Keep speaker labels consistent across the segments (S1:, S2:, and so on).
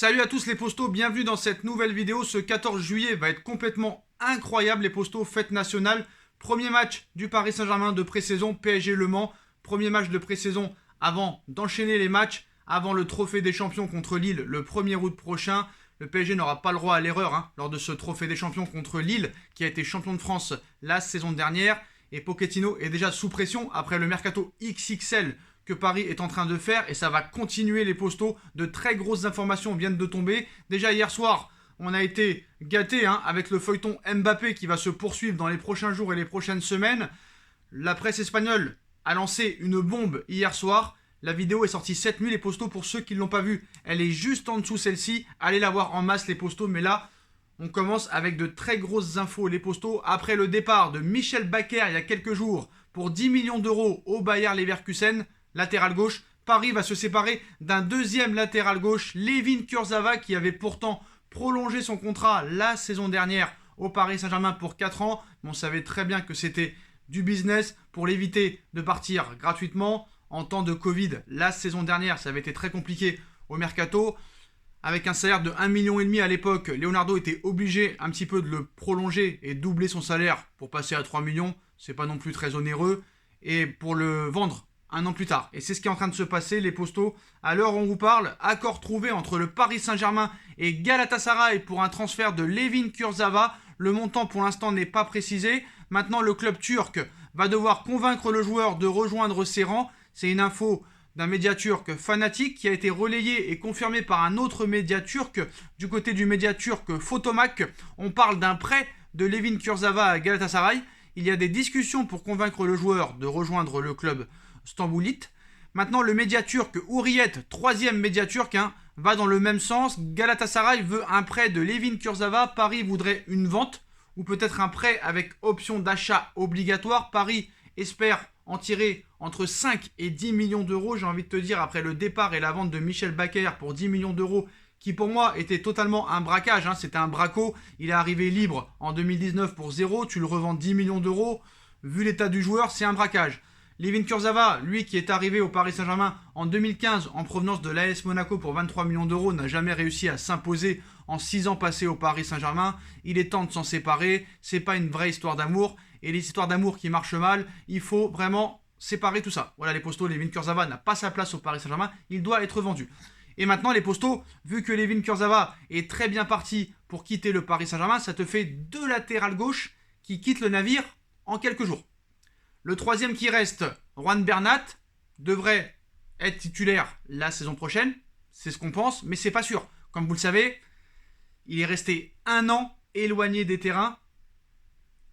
S1: Salut à tous les postos, bienvenue dans cette nouvelle vidéo. Ce 14 juillet va être complètement incroyable les postos, fête nationale. Premier match du Paris Saint-Germain de pré-saison, PSG Le Mans. Premier match de pré-saison avant d'enchaîner les matchs, avant le trophée des champions contre Lille le 1er août prochain. Le PSG n'aura pas le droit à l'erreur lors de ce trophée des champions contre Lille qui a été champion de France la saison dernière. Et Pochettino est déjà sous pression après le mercato XXL que Paris est en train de faire et ça va continuer les postos. De très grosses informations viennent de tomber. Déjà hier soir, on a été gâtés avec le feuilleton Mbappé qui va se poursuivre dans les prochains jours et les prochaines semaines. La presse espagnole a lancé une bombe hier soir. La vidéo est sortie cette nuit les postos pour ceux qui ne l'ont pas vue. Elle est juste en dessous celle-ci. Allez la voir en masse les postos. Mais là, on commence avec de très grosses infos les postos. Après le départ de Michel Bakker il y a quelques jours pour 10 millions d'euros au Bayer Leverkusen, latéral gauche, Paris va se séparer d'un deuxième latéral gauche, Layvin Kurzawa, qui avait pourtant prolongé son contrat la saison dernière au Paris Saint-Germain pour 4 ans. Mais on savait très bien que c'était du business pour l'éviter de partir gratuitement. En temps de Covid, la saison dernière, ça avait été très compliqué au mercato. Avec un salaire de 1,5 million à l'époque, Leonardo était obligé un petit peu de le prolonger et doubler son salaire pour passer à 3 millions. C'est pas non plus très onéreux. Et pour le vendre un an plus tard. Et c'est ce qui est en train de se passer, les postos. À l'heure où on vous parle, accord trouvé entre le Paris Saint-Germain et Galatasaray pour un transfert de Layvin Kurzawa. Le montant pour l'instant n'est pas précisé. Maintenant, le club turc va devoir convaincre le joueur de rejoindre ses rangs. C'est une info d'un média turc fanatique qui a été relayée et confirmée par un autre média turc. Du côté du média turc Photomak, on parle d'un prêt de Layvin Kurzawa à Galatasaray. Il y a des discussions pour convaincre le joueur de rejoindre le club stamboulite. Maintenant, le média turc Hurriyet, troisième média turc, va dans le même sens. Galatasaray veut un prêt de Layvin Kurzawa. Paris voudrait une vente ou peut-être un prêt avec option d'achat obligatoire. Paris espère en tirer entre 5 et 10 millions d'euros. J'ai envie de te dire, après le départ et la vente de Michel Bakker pour 10 millions d'euros, qui pour moi était totalement un braquage, c'était un braco. Il est arrivé libre en 2019 pour 0, tu le revends 10 millions d'euros. Vu l'état du joueur, c'est un braquage. Layvin Kurzawa, lui qui est arrivé au Paris Saint-Germain en 2015 en provenance de l'AS Monaco pour 23 millions d'euros, n'a jamais réussi à s'imposer en 6 ans passés au Paris Saint-Germain. Il est temps de s'en séparer, c'est pas une vraie histoire d'amour. Et les histoires d'amour qui marchent mal, il faut vraiment séparer tout ça. Voilà les postos, Layvin Kurzawa n'a pas sa place au Paris Saint-Germain, il doit être vendu. Et maintenant les postos, vu que Layvin Kurzawa est très bien parti pour quitter le Paris Saint-Germain, ça te fait 2 latérales gauche qui quittent le navire en quelques jours. Le troisième qui reste, Juan Bernat, devrait être titulaire la saison prochaine. C'est ce qu'on pense, mais c'est pas sûr. Comme vous le savez, il est resté 1 an éloigné des terrains.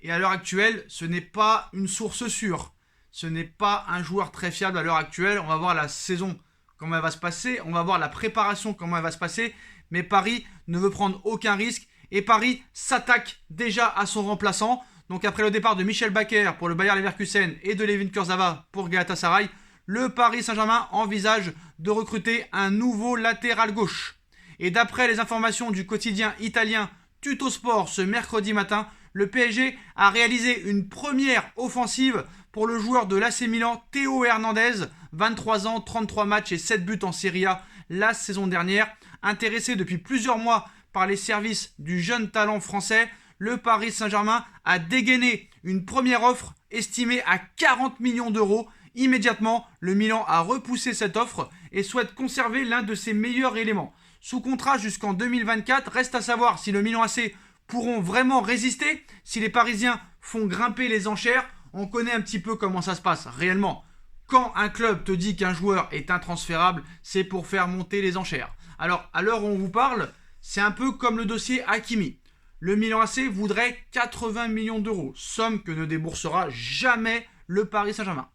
S1: Et à l'heure actuelle, ce n'est pas une source sûre. Ce n'est pas un joueur très fiable à l'heure actuelle. On va voir la saison, comment elle va se passer. On va voir la préparation, comment elle va se passer. Mais Paris ne veut prendre aucun risque. Et Paris s'attaque déjà à son remplaçant. Donc après le départ de Michel Bakker pour le Bayer Leverkusen et de Layvin Kurzawa pour Galatasaray, le Paris Saint-Germain envisage de recruter un nouveau latéral gauche. Et d'après les informations du quotidien italien Tuttosport ce mercredi matin, le PSG a réalisé une première offensive pour le joueur de l'AC Milan, Théo Hernandez, 23 ans, 33 matchs et 7 buts en Serie A la saison dernière. Intéressé depuis plusieurs mois par les services du jeune talent français, le Paris Saint-Germain a dégainé une première offre estimée à 40 millions d'euros. Immédiatement, le Milan a repoussé cette offre et souhaite conserver l'un de ses meilleurs éléments. Sous contrat jusqu'en 2024, reste à savoir si le Milan AC pourront vraiment résister, si les Parisiens font grimper les enchères. On connaît un petit peu comment ça se passe réellement. Quand un club te dit qu'un joueur est intransférable, c'est pour faire monter les enchères. Alors, à l'heure où on vous parle, c'est un peu comme le dossier Hakimi. Le Milan AC voudrait 80 millions d'euros, somme que ne déboursera jamais le Paris Saint-Germain.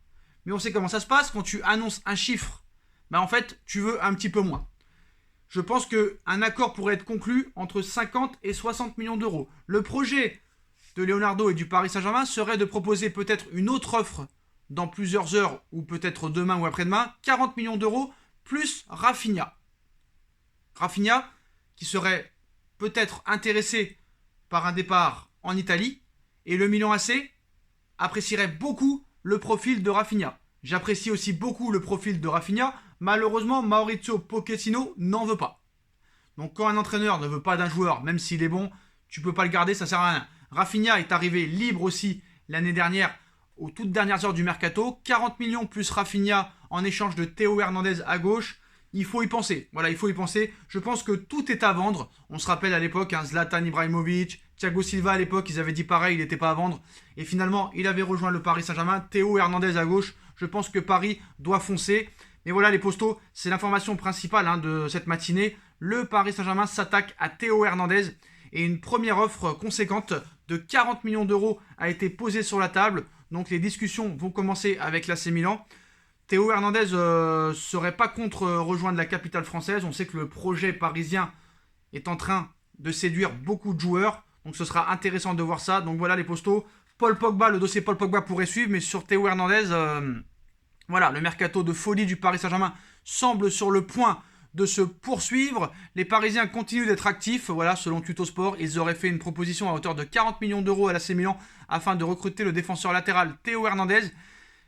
S1: Mais on sait comment ça se passe, quand tu annonces un chiffre, en fait, tu veux un petit peu moins. Je pense qu'un accord pourrait être conclu entre 50 et 60 millions d'euros. Le projet de Leonardo et du Paris Saint-Germain serait de proposer peut-être une autre offre dans plusieurs heures, ou peut-être demain ou après-demain, 40 millions d'euros, plus Rafinha. Rafinha, qui serait peut-être intéressé par un départ en Italie, et le Milan AC apprécierait beaucoup le profil de Rafinha. J'apprécie aussi beaucoup le profil de Rafinha. Malheureusement, Maurizio Pochettino n'en veut pas. Donc quand un entraîneur ne veut pas d'un joueur, même s'il est bon, tu peux pas le garder, ça sert à rien. Rafinha est arrivé libre aussi l'année dernière, aux toutes dernières heures du mercato. 40 millions plus Rafinha en échange de Théo Hernandez à gauche. Il faut y penser. Voilà, il faut y penser. Je pense que tout est à vendre. On se rappelle à l'époque, Zlatan Ibrahimovic, Thiago Silva à l'époque, ils avaient dit pareil, il n'était pas à vendre. Et finalement, il avait rejoint le Paris Saint-Germain. Théo Hernandez à gauche. Je pense que Paris doit foncer. Mais voilà les postos, c'est l'information principale de cette matinée. Le Paris Saint-Germain s'attaque à Théo Hernandez. Et une première offre conséquente de 40 millions d'euros a été posée sur la table. Donc les discussions vont commencer avec l'AC Milan. Théo Hernandez serait pas contre rejoindre la capitale française. On sait que le projet parisien est en train de séduire beaucoup de joueurs. Donc ce sera intéressant de voir ça. Donc voilà les postos. Paul Pogba, le dossier Paul Pogba pourrait suivre. Mais sur Théo Hernandez, voilà, le mercato de folie du Paris Saint-Germain semble sur le point de se poursuivre. Les Parisiens continuent d'être actifs. Voilà, selon Tutosport, ils auraient fait une proposition à hauteur de 40 millions d'euros à l'AC Milan afin de recruter le défenseur latéral Théo Hernandez.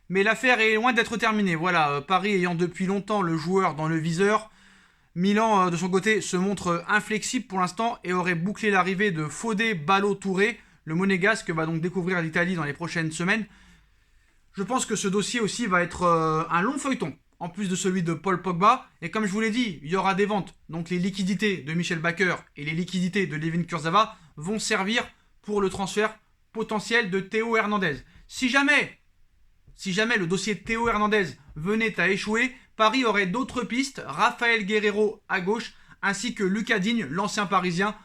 S1: Mais l'affaire est loin d'être terminée. Voilà, Paris ayant depuis longtemps le joueur dans le viseur. Milan, de son côté, se montre inflexible pour l'instant et aurait bouclé l'arrivée de Fodé Ballo-Touré. Le monégasque va donc découvrir l'Italie dans les prochaines semaines. Je pense que ce dossier aussi va être un long feuilleton, en plus de celui de Paul Pogba. Et comme je vous l'ai dit, il y aura des ventes. Donc les liquidités de Michel Bakker et les liquidités de Layvin Kurzawa vont servir pour le transfert potentiel de Théo Hernandez. Si jamais le dossier Théo Hernandez venait à échouer, Paris aurait d'autres pistes. Raphaël Guerreiro à gauche, ainsi que Lucas Digne, l'ancien parisien,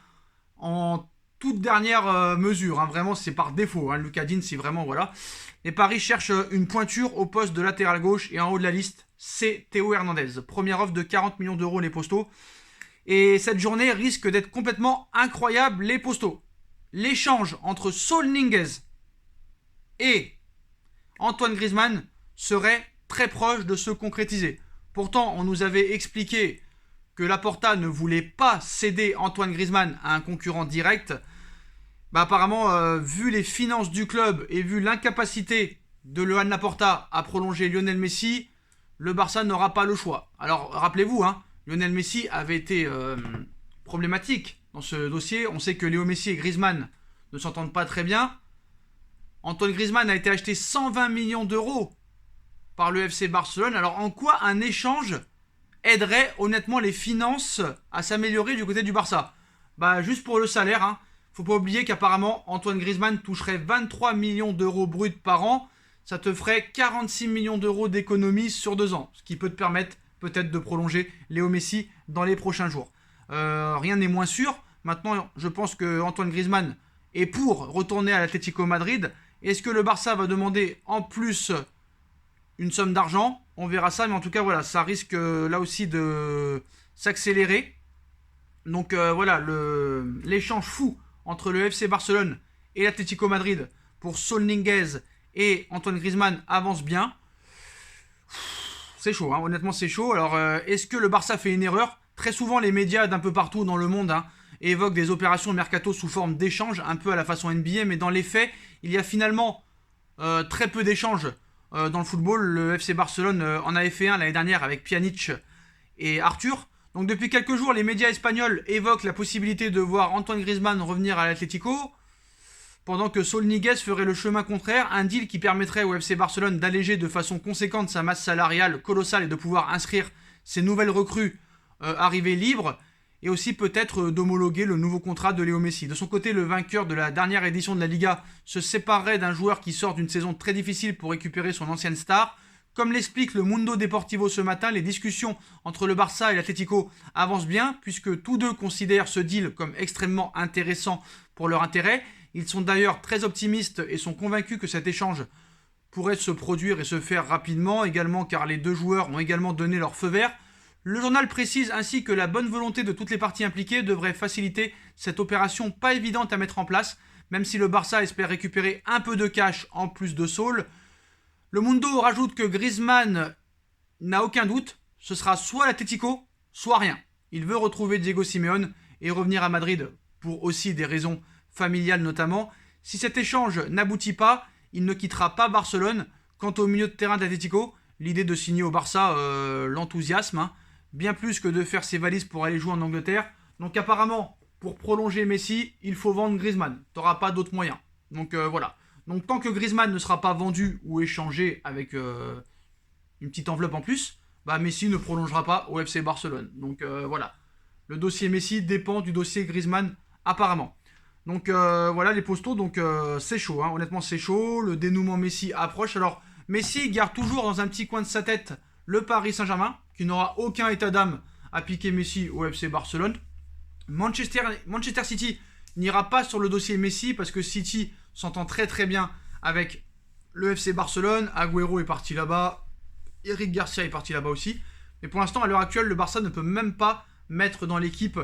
S1: en toute dernière mesure. Vraiment, c'est par défaut. Lucas Digne, c'est vraiment, voilà. Et Paris cherche une pointure au poste de latéral gauche. Et en haut de la liste, c'est Théo Hernandez. Première offre de 40 millions d'euros, les postos. Et cette journée risque d'être complètement incroyable, les postos. L'échange entre Saul Niguez et Antoine Griezmann serait très proche de se concrétiser. Pourtant, on nous avait expliqué que Laporta ne voulait pas céder Antoine Griezmann à un concurrent direct. Apparemment, vu les finances du club et vu l'incapacité de Joan Laporta à prolonger Lionel Messi, le Barça n'aura pas le choix. Alors, rappelez-vous, Lionel Messi avait été problématique dans ce dossier. On sait que Léo Messi et Griezmann ne s'entendent pas très bien. Antoine Griezmann a été acheté 120 millions d'euros par le FC Barcelone. Alors, en quoi un échange aiderait honnêtement les finances à s'améliorer du côté du Barça? Juste pour le salaire, faut pas oublier qu'apparemment Antoine Griezmann toucherait 23 millions d'euros bruts par an. Ça te ferait 46 millions d'euros d'économie sur 2 ans. Ce qui peut te permettre peut-être de prolonger Léo Messi dans les prochains jours. Rien n'est moins sûr. Maintenant, je pense que Antoine Griezmann est pour retourner à l'Atlético Madrid. Est-ce que le Barça va demander en plus une somme d'argent? On verra ça. Mais en tout cas, voilà, ça risque là aussi de s'accélérer. Donc voilà, l'échange fou entre le FC Barcelone et l'Atlético Madrid pour Saul Niguez et Antoine Griezmann avance bien. C'est chaud, honnêtement c'est chaud. Alors est-ce que le Barça fait une erreur? Très souvent les médias d'un peu partout dans le monde évoquent des opérations mercato sous forme d'échanges, un peu à la façon NBA, mais dans les faits, il y a finalement très peu d'échanges dans le football. Le FC Barcelone en avait fait un l'année dernière avec Pjanic et Arthur. Donc depuis quelques jours, les médias espagnols évoquent la possibilité de voir Antoine Griezmann revenir à l'Atlético, pendant que Saul Niguez ferait le chemin contraire, un deal qui permettrait au FC Barcelone d'alléger de façon conséquente sa masse salariale colossale et de pouvoir inscrire ses nouvelles recrues arrivées libres, et aussi peut-être d'homologuer le nouveau contrat de Léo Messi. De son côté, le vainqueur de la dernière édition de la Liga se séparerait d'un joueur qui sort d'une saison très difficile pour récupérer son ancienne star. Comme l'explique le Mundo Deportivo ce matin, les discussions entre le Barça et l'Atlético avancent bien, puisque tous deux considèrent ce deal comme extrêmement intéressant pour leur intérêt. Ils sont d'ailleurs très optimistes et sont convaincus que cet échange pourrait se produire et se faire rapidement, également car les deux joueurs ont également donné leur feu vert. Le journal précise ainsi que la bonne volonté de toutes les parties impliquées devrait faciliter cette opération pas évidente à mettre en place, même si le Barça espère récupérer un peu de cash en plus de Saul. Le Mundo rajoute que Griezmann n'a aucun doute, ce sera soit l'Atlético, soit rien. Il veut retrouver Diego Simeone et revenir à Madrid pour aussi des raisons familiales notamment. Si cet échange n'aboutit pas, il ne quittera pas Barcelone. Quant au milieu de terrain d'Atlético, l'idée de signer au Barça l'enthousiasme, bien plus que de faire ses valises pour aller jouer en Angleterre. Donc apparemment, pour prolonger Messi, il faut vendre Griezmann. Tu n'auras pas d'autre moyen. Donc voilà. Donc tant que Griezmann ne sera pas vendu ou échangé avec une petite enveloppe en plus, bah Messi ne prolongera pas au FC Barcelone. Donc voilà. Le dossier Messi dépend du dossier Griezmann apparemment. Donc voilà les postos, donc c'est chaud, hein. Honnêtement c'est chaud, le dénouement Messi approche. Alors Messi garde toujours dans un petit coin de sa tête le Paris Saint-Germain, qui n'aura aucun état d'âme à piquer Messi au FC Barcelone. Manchester City n'ira pas sur le dossier Messi parce que City s'entend très très bien avec le FC Barcelone. Agüero est parti là-bas, Eric Garcia est parti là-bas aussi. Mais pour l'instant, à l'heure actuelle, le Barça ne peut même pas mettre dans l'équipe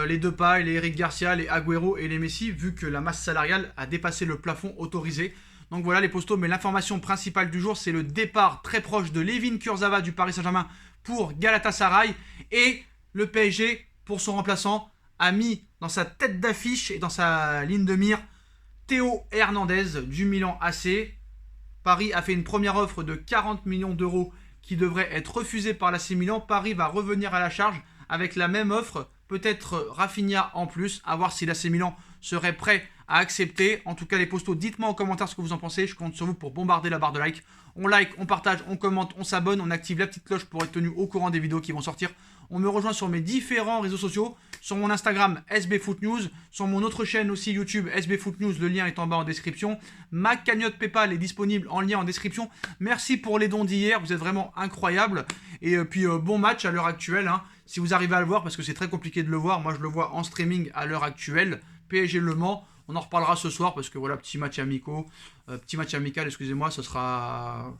S1: les Depay, les Eric Garcia, les Agüero et les Messi, vu que la masse salariale a dépassé le plafond autorisé. Donc voilà les postos, mais l'information principale du jour, c'est le départ très proche de Layvin Kurzawa du Paris Saint-Germain pour Galatasaray. Et le PSG, pour son remplaçant, a mis dans sa tête d'affiche et dans sa ligne de mire Théo Hernandez du Milan AC. Paris a fait une première offre de 40 millions d'euros qui devrait être refusée par l'AC Milan. Paris va revenir à la charge avec la même offre, peut-être Rafinha en plus, à voir si l'AC Milan serait prêt à accepter. En tout cas les postos, dites-moi en commentaire ce que vous en pensez, je compte sur vous pour bombarder la barre de like. On like, on partage, on commente, on s'abonne, on active la petite cloche pour être tenu au courant des vidéos qui vont sortir. On me rejoint sur mes différents réseaux sociaux, sur mon Instagram SBFootNews, sur mon autre chaîne aussi YouTube SBFootNews, le lien est en bas en description. Ma cagnotte Paypal est disponible en lien en description. Merci pour les dons d'hier, vous êtes vraiment incroyables. Et puis bon match à l'heure actuelle, hein. Si vous arrivez à le voir, parce que c'est très compliqué de le voir, moi je le vois en streaming à l'heure actuelle. PSG Le Mans, on en reparlera ce soir parce que voilà, petit match amical, excusez-moi, ce sera...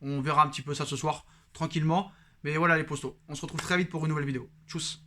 S1: On verra un petit peu ça ce soir, tranquillement. Mais voilà les postos, on se retrouve très vite pour une nouvelle vidéo. Tchuss.